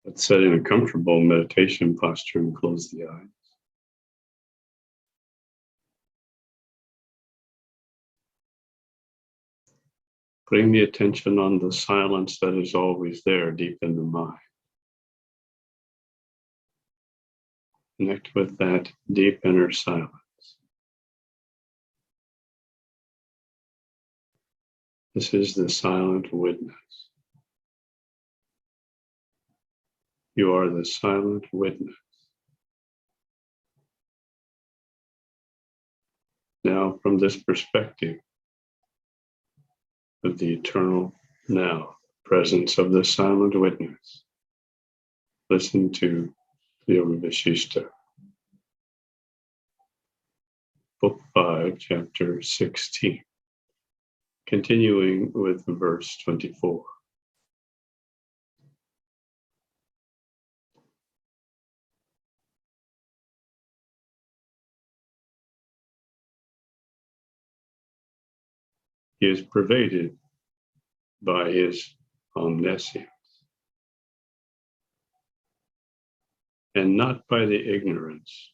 Let's set in a comfortable meditation posture and close the eyes. Putting the attention on the silence that is always there deep in the mind. Connect with that deep inner silence. This is the silent witness. You are the silent witness. Now, from this perspective of the eternal now, presence of the silent witness, listen to the Yoga Vishishta, Book 5, Chapter 16, continuing with verse 24. He is pervaded by his omniscience, and not by the ignorance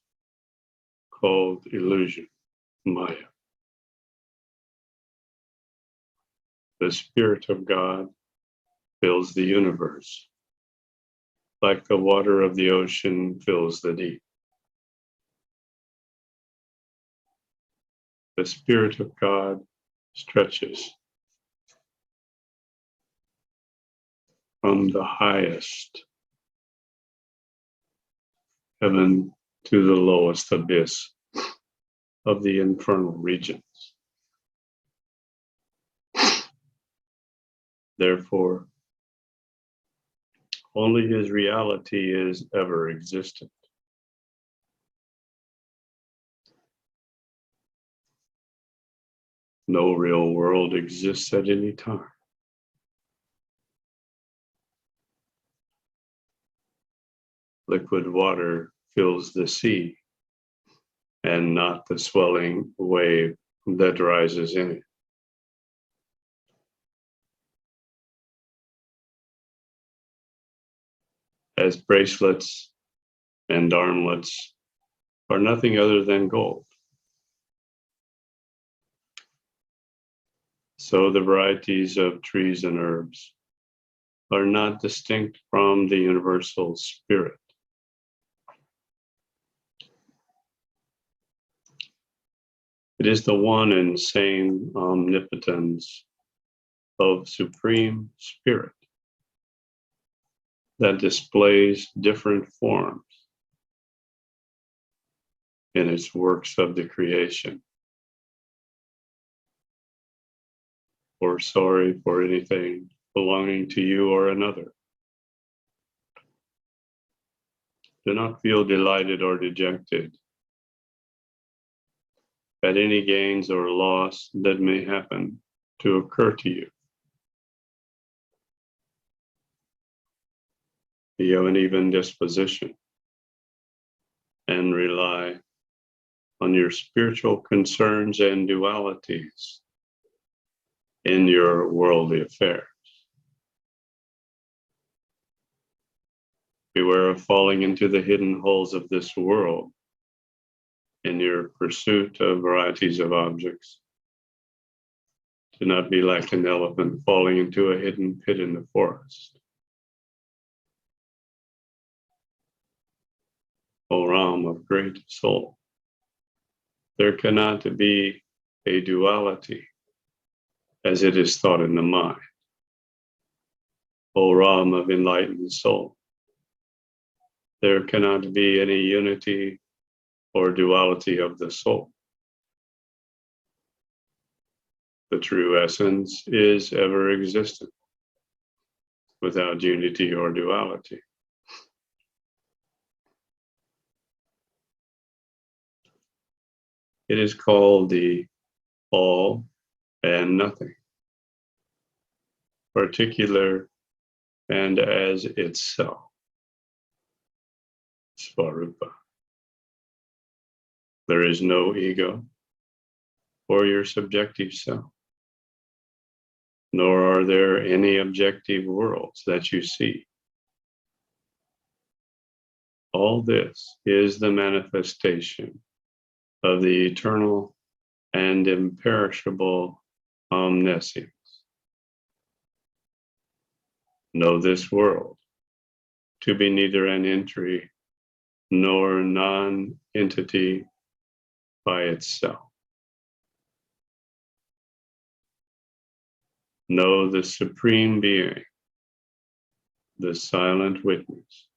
called illusion, Maya. The Spirit of God fills the universe, like the water of the ocean fills the deep. The Spirit of God stretches from the highest heaven to the lowest abyss of the infernal regions. Therefore, only his reality is ever existent. No real world exists at any time. Liquid water fills the sea, and not the swelling wave that rises in it. As bracelets and armlets are nothing other than gold, so the varieties of trees and herbs are not distinct from the universal spirit. It is the one and same omnipotence of Supreme Spirit that displays different forms in its works of the creation, or sorry for anything belonging to you or another. Do not feel delighted or dejected at any gains or loss that may happen to occur to you. You have an even disposition and rely on your spiritual concerns and dualities in your worldly affairs. Beware of falling into the hidden holes of this world in your pursuit of varieties of objects. Do not be like an elephant falling into a hidden pit in the forest. O Ram of great soul, there cannot be a duality as it is thought in the mind. O Ram of enlightened soul, there cannot be any unity or duality of the soul. The true essence is ever existent, without unity or duality. It is called the all and nothing, particular and as itself, Svarupa. There is no ego or your subjective self, nor are there any objective worlds that you see. All this is the manifestation of the eternal and imperishable omniscience. Know this world to be neither an entry nor non-entity by itself. Know the Supreme Being, the silent witness,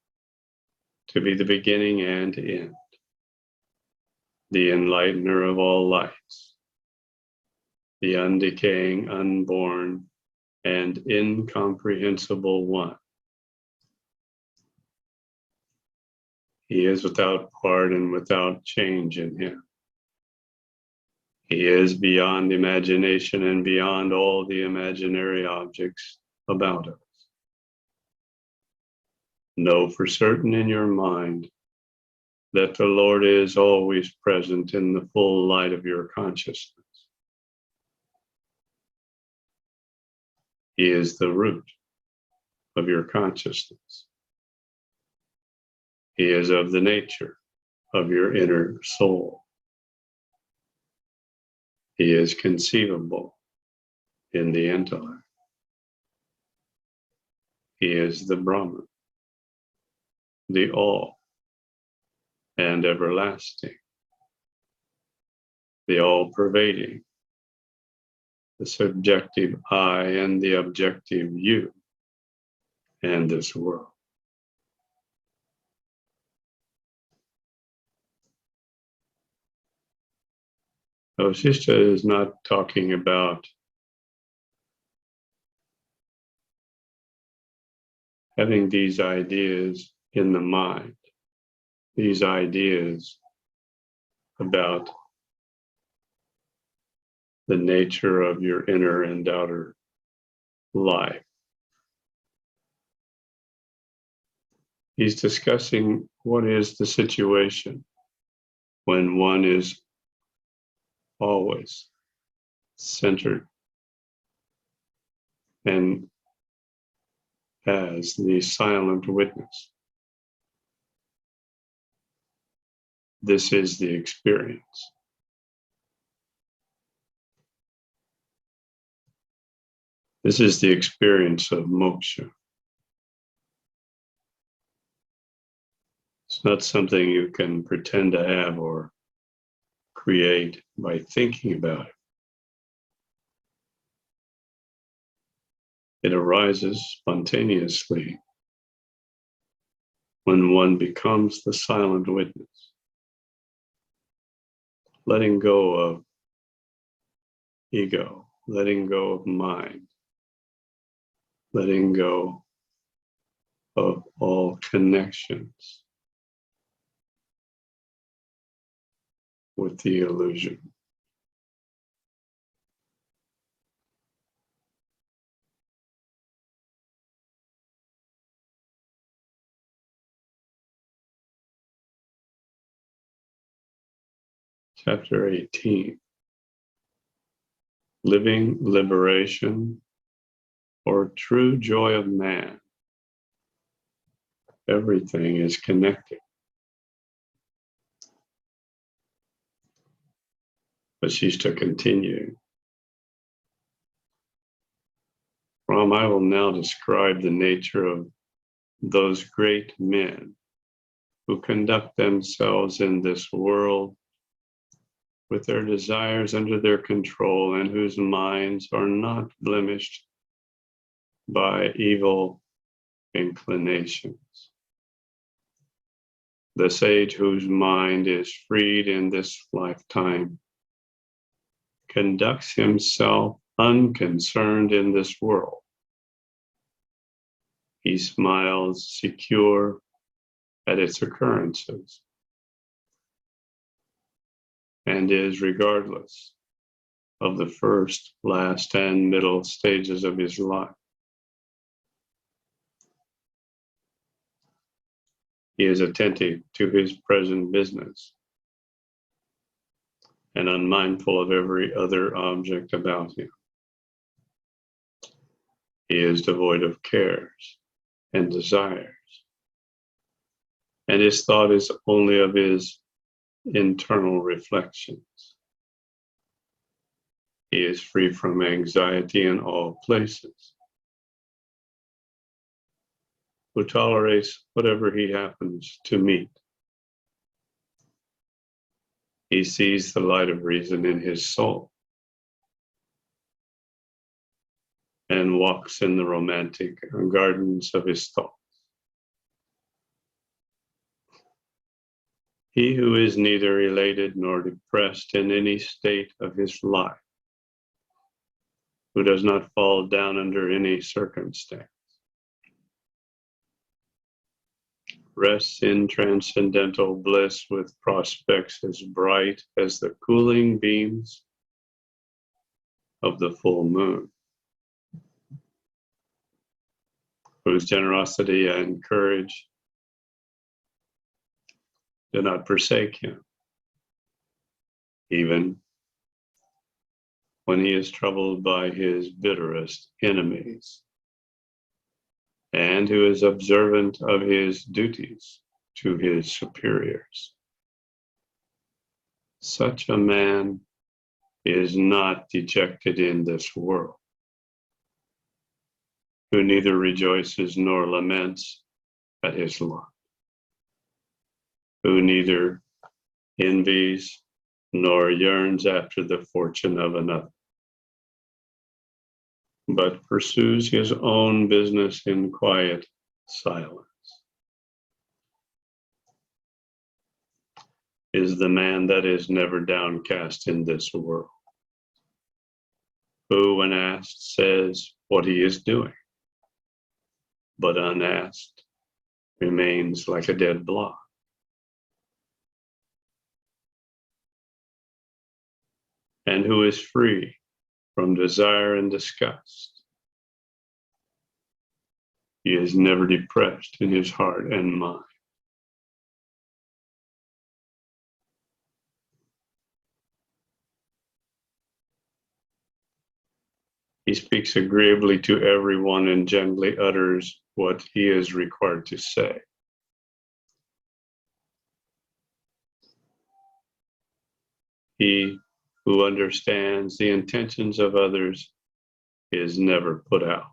to be the beginning and end, the enlightener of all lights, the undecaying, unborn, and incomprehensible one. He is without part and without change in him. He is beyond imagination and beyond all the imaginary objects about us. Know for certain in your mind that the Lord is always present in the full light of your consciousness. He is the root of your consciousness. He is of the nature of your inner soul. He is conceivable in the intellect. He is the Brahman, the all and everlasting, the all-pervading, the subjective I and the objective you, and this world. Vasishtha is not talking about having these ideas in the mind, these ideas about the nature of your inner and outer life. He's discussing what is the situation when one is always centered and as the silent witness. This is the experience. This is the experience of moksha. It's not something you can pretend to have or create by thinking about it. It arises spontaneously when one becomes the silent witness, letting go of ego, letting go of mind, letting go of all connections with the illusion. Chapter 18, Living Liberation or True Joy of Man. Everything is connected. Vasishtha continued. I will now describe the nature of those great men who conduct themselves in this world with their desires under their control and whose minds are not blemished by evil inclinations. The sage whose mind is freed in this lifetime conducts himself unconcerned in this world. He smiles secure at its occurrences and is regardless of the first, last, and middle stages of his life. He is attentive to his present business and unmindful of every other object about him. He is devoid of cares and desires. and his thought is only of his internal reflections. He is free from anxiety in all places, who tolerates whatever he happens to meet. He sees the light of reason in his soul and walks in the romantic gardens of his thoughts. He who is neither elated nor depressed in any state of his life, who does not fall down under any circumstance, rests in transcendental bliss with prospects as bright as the cooling beams of the full moon, whose generosity and courage do not forsake him, even when he is troubled by his bitterest enemies, and who is observant of his duties to his superiors. Such a man is not dejected in this world, who neither rejoices nor laments at his lot, who neither envies nor yearns after the fortune of another, but pursues his own business in quiet silence, is the man that is never downcast in this world, who, when asked, says what he is doing, but unasked remains like a dead block. And who is free from desire and disgust. He is never depressed in his heart and mind. He speaks agreeably to everyone and gently utters what he is required to say. He who understands the intentions of others is never put out.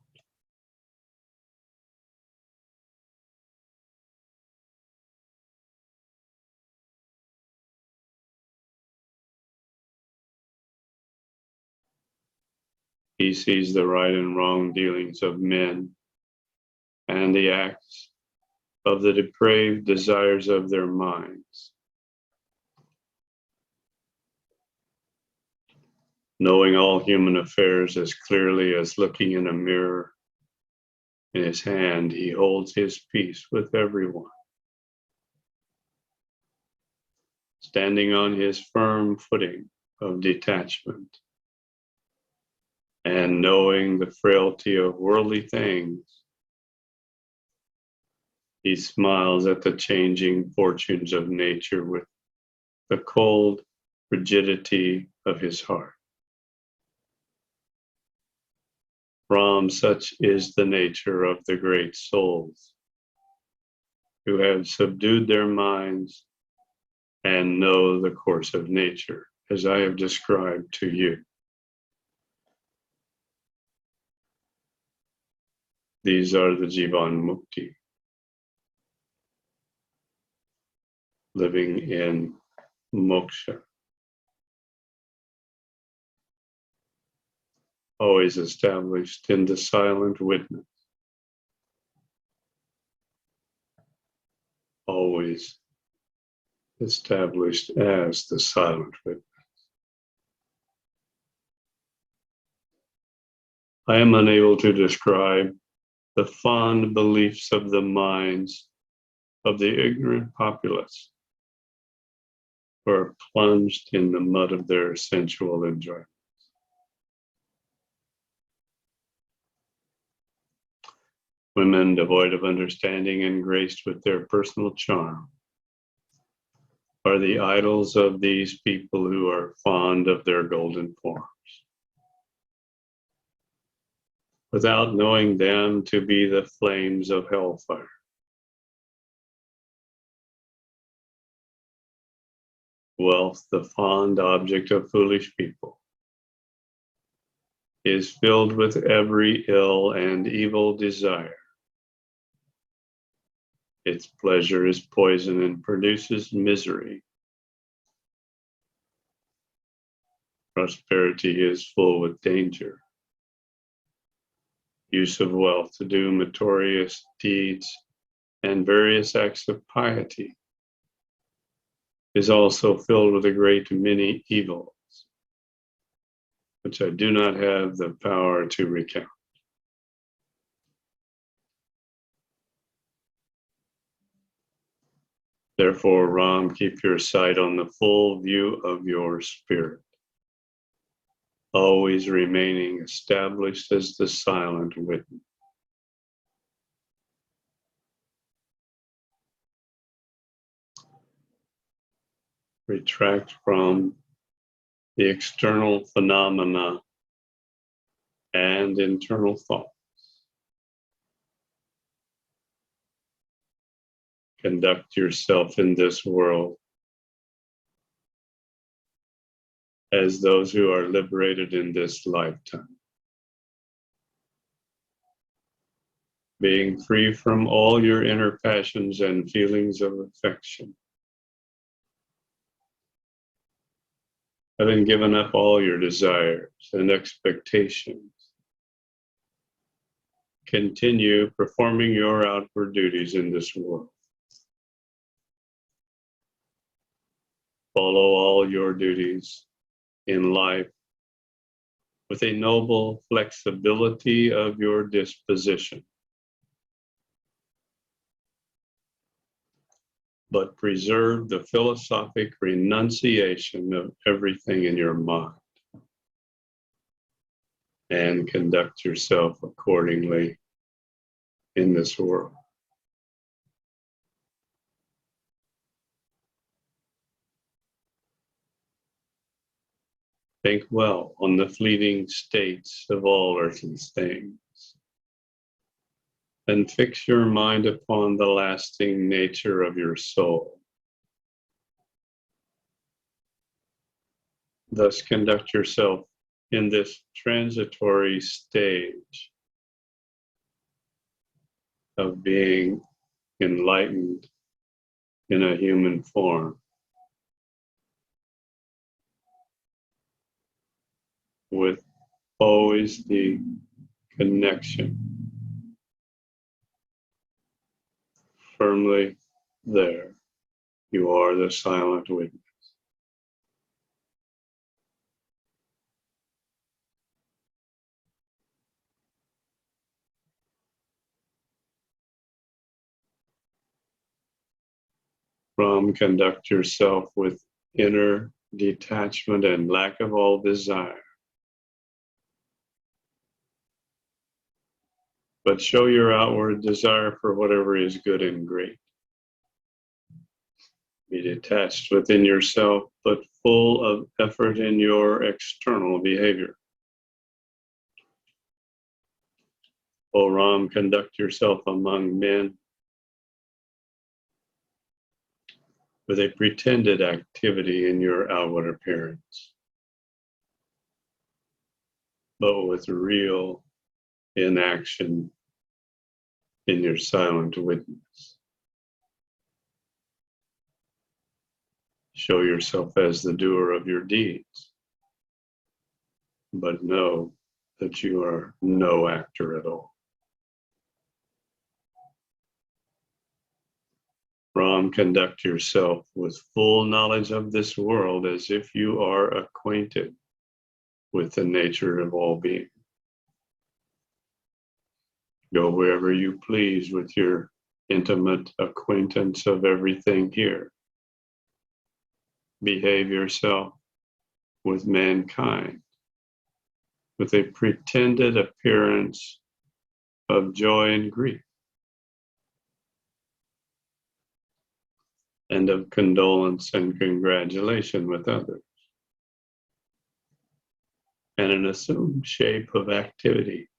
He sees the right and wrong dealings of men and the acts of the depraved desires of their minds. Knowing all human affairs as clearly as looking in a mirror, in his hand he holds his peace with everyone, standing on his firm footing of detachment, and knowing the frailty of worldly things, he smiles at the changing fortunes of nature with the cold rigidity of his heart. From such is the nature of the great souls who have subdued their minds and know the course of nature, as I have described to you. These are the Jivan Mukti, living in moksha, always established in the silent witness, always established as the silent witness. I am unable to describe the fond beliefs of the minds of the ignorant populace who are plunged in the mud of their sensual enjoyment. Women devoid of understanding and graced with their personal charm are the idols of these people who are fond of their golden forms, without knowing them to be the flames of hellfire. Wealth, the fond object of foolish people, is filled with every ill and evil desire. Its pleasure is poison and produces misery. Prosperity is full with danger. Use of wealth to do meritorious deeds and various acts of piety is also filled with a great many evils, which I do not have the power to recount. Therefore, Ram, keep your sight on the full view of your spirit, always remaining established as the silent witness. Retract from the external phenomena and internal thoughts. Conduct yourself in this world as those who are liberated in this lifetime, being free from all your inner passions and feelings of affection, having given up all your desires and expectations. Continue performing your outward duties in this world. Follow all your duties in life with a noble flexibility of your disposition, but preserve the philosophic renunciation of everything in your mind and conduct yourself accordingly in this world. Think well on the fleeting states of all earthly things, and fix your mind upon the lasting nature of your soul. Thus conduct yourself in this transitory stage of being enlightened in a human form, with always the connection firmly there. You are the silent witness. From conduct yourself with inner detachment and lack of all desire, but show your outward desire for whatever is good and great. Be detached within yourself, but full of effort in your external behavior. O Ram, conduct yourself among men with a pretended activity in your outward appearance, but with real inaction in your silent witness. Show yourself as the doer of your deeds, but know that you are no actor at all. Ram, conduct yourself with full knowledge of this world as if you are acquainted with the nature of all being. Go wherever you please with your intimate acquaintance of everything here. Behave yourself with mankind with a pretended appearance of joy and grief, and of condolence and congratulation with others, and an assumed shape of activity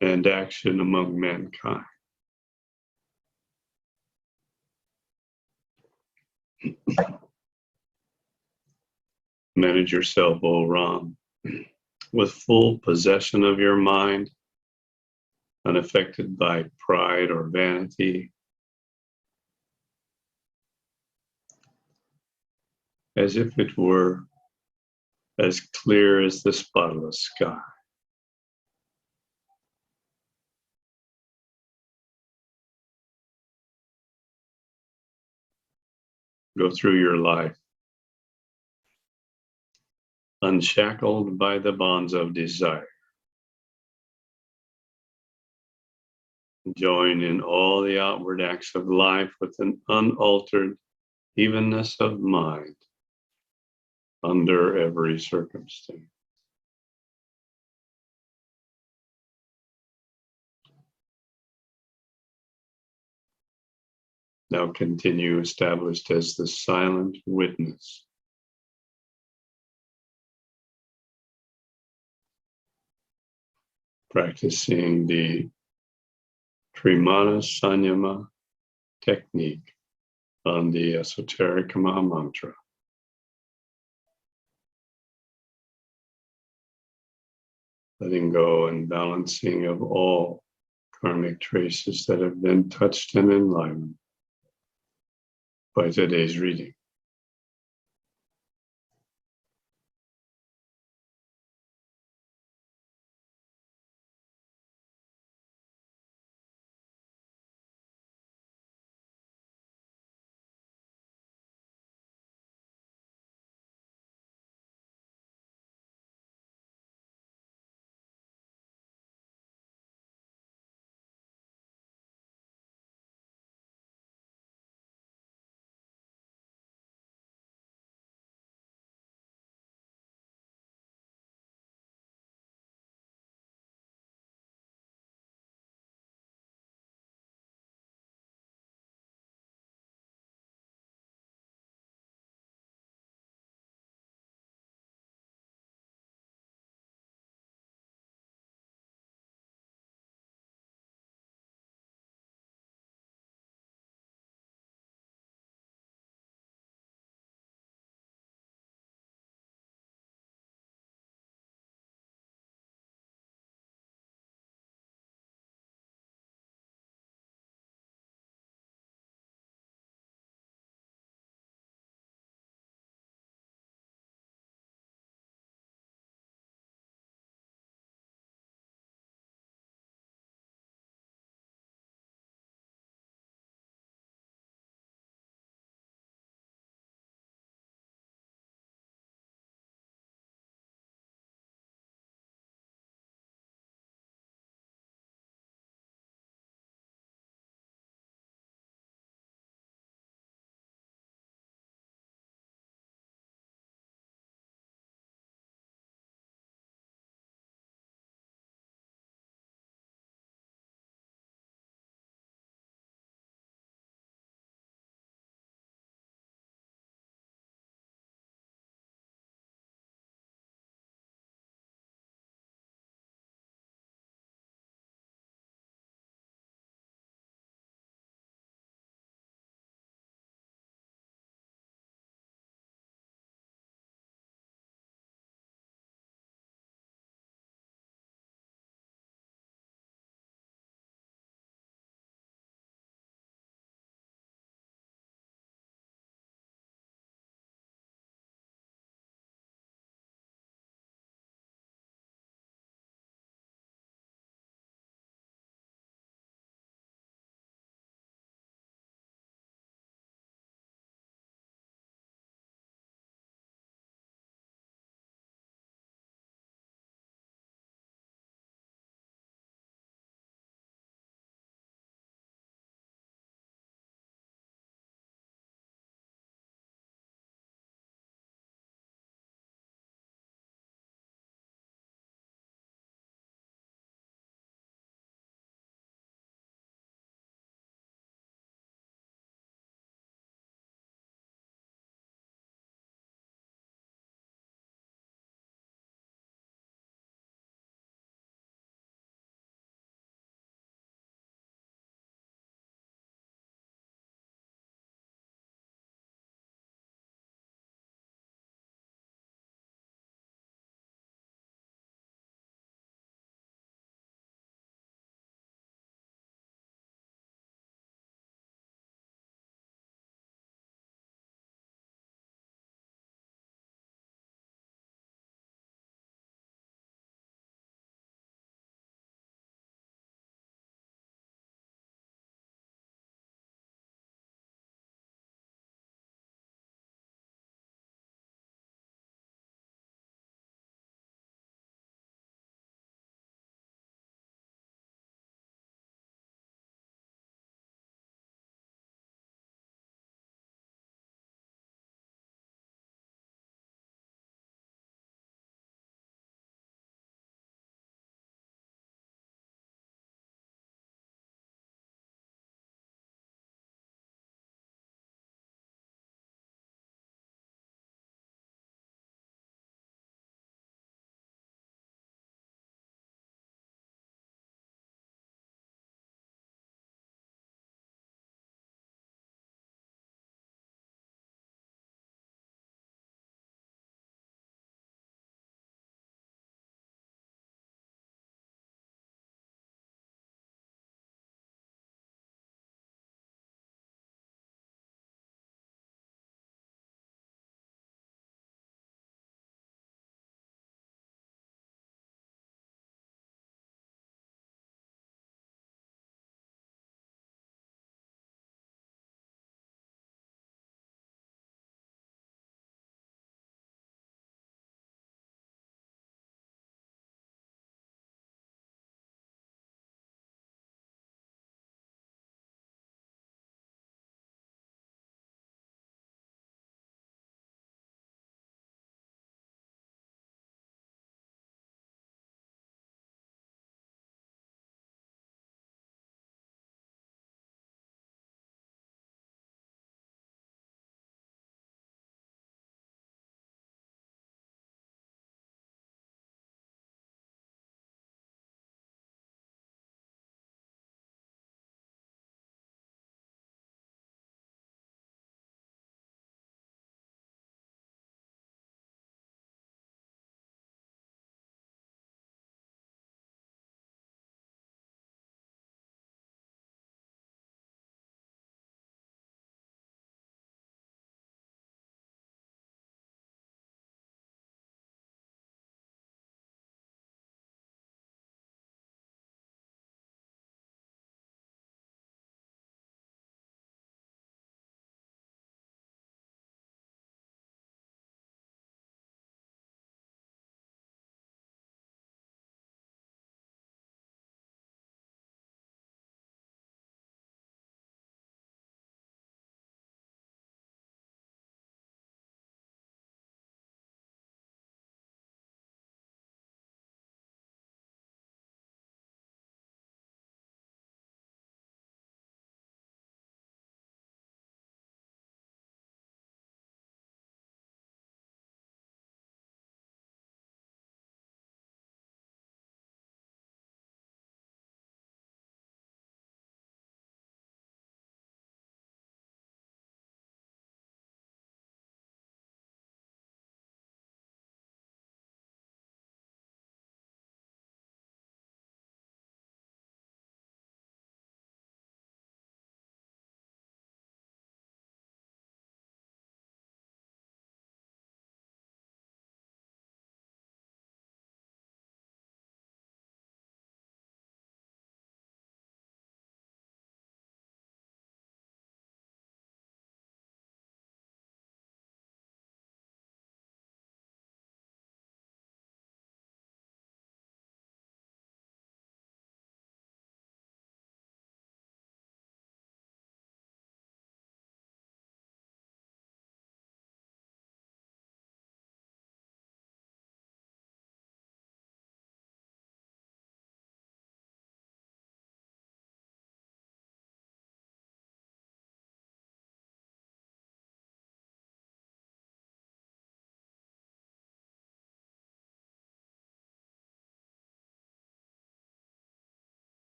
and action among mankind. Manage yourself, O Ram, with full possession of your mind, unaffected by pride or vanity, as if it were as clear as the spotless sky. Go through your life, unshackled by the bonds of desire. Join in all the outward acts of life with an unaltered evenness of mind under every circumstance. Now continue established as the silent witness. Practicing the Trimana Sanyama technique on the esoteric Maha Mantra. Letting go and balancing of all karmic traces that have been touched and enlivened by today's reading.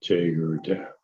to your death.